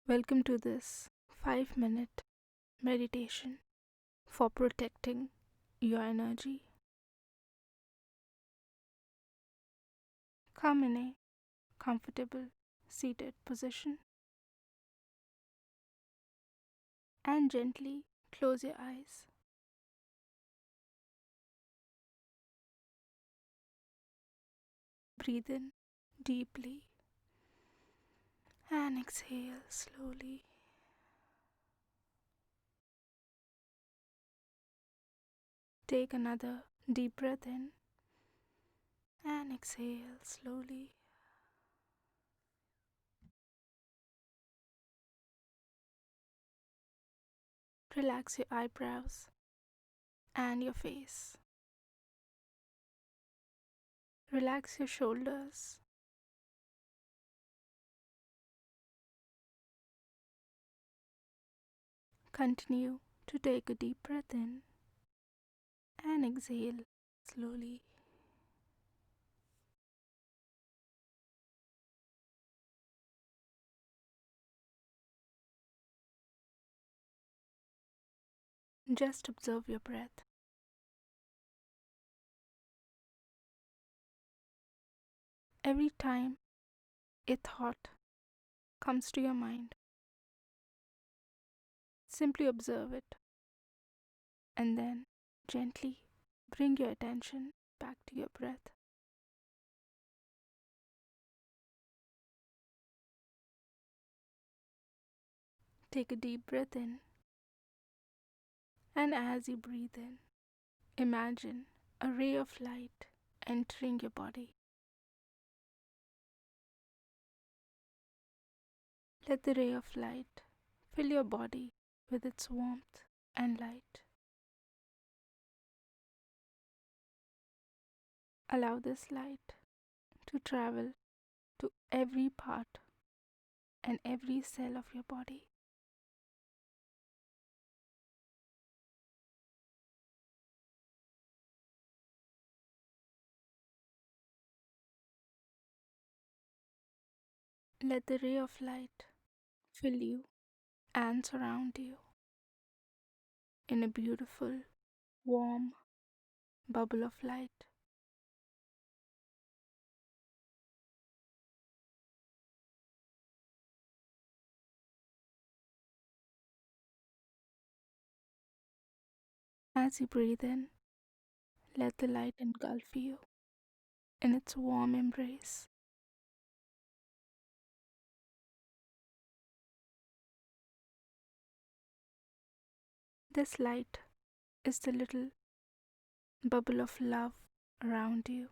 Welcome to this 5-minute meditation for protecting your energy. Come in a comfortable seated position and gently close your eyes. Breathe in deeply and exhale slowly. Take another deep breath in and exhale slowly. Relax your eyebrows and your face. Relax your shoulders. Continue to take a deep breath in and exhale slowly. Just observe your breath. Every time a thought comes to your mind, simply observe it and then gently bring your attention back to your breath. Take a deep breath in, and as you breathe in, imagine a ray of light entering your body. Let the ray of light fill your body with its warmth and light. Allow this light to travel to every part and every cell of your body. Let the ray of light fill you and surround you in a beautiful, warm bubble of light. As you breathe in, let the light engulf you in its warm embrace. This light is the little bubble of love around you.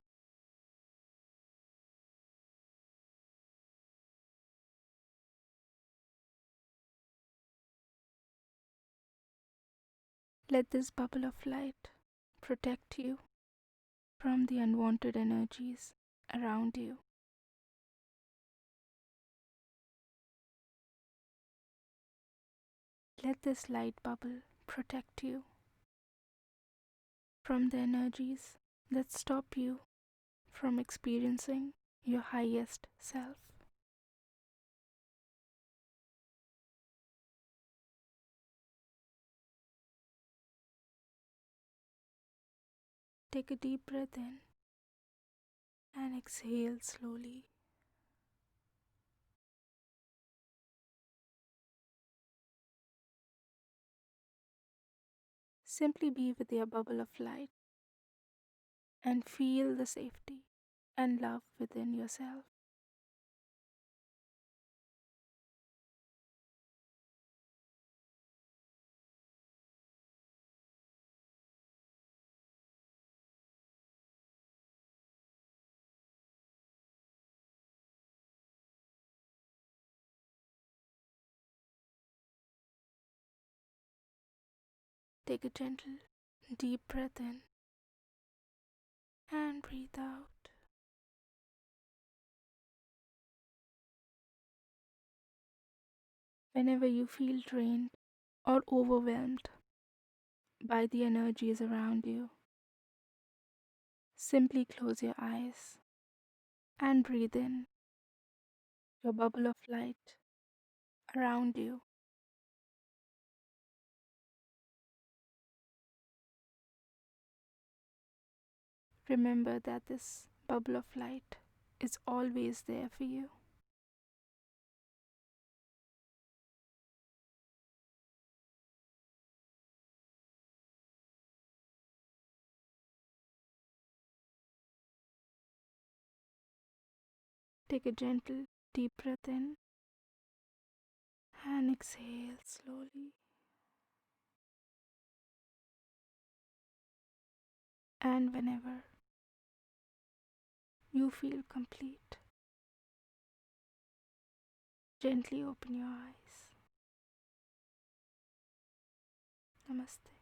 Let this bubble of light protect you from the unwanted energies around you. Let this light bubble protect you from the energies that stop you from experiencing your highest self. Take a deep breath in and exhale slowly. Simply be with your bubble of light and feel the safety and love within yourself. Take a gentle, deep breath in and breathe out. Whenever you feel drained or overwhelmed by the energies around you, simply close your eyes and breathe in your bubble of light around you. Remember that this bubble of light is always there for you. Take a gentle, deep breath in and exhale slowly. And whenever you feel complete, gently open your eyes. Namaste.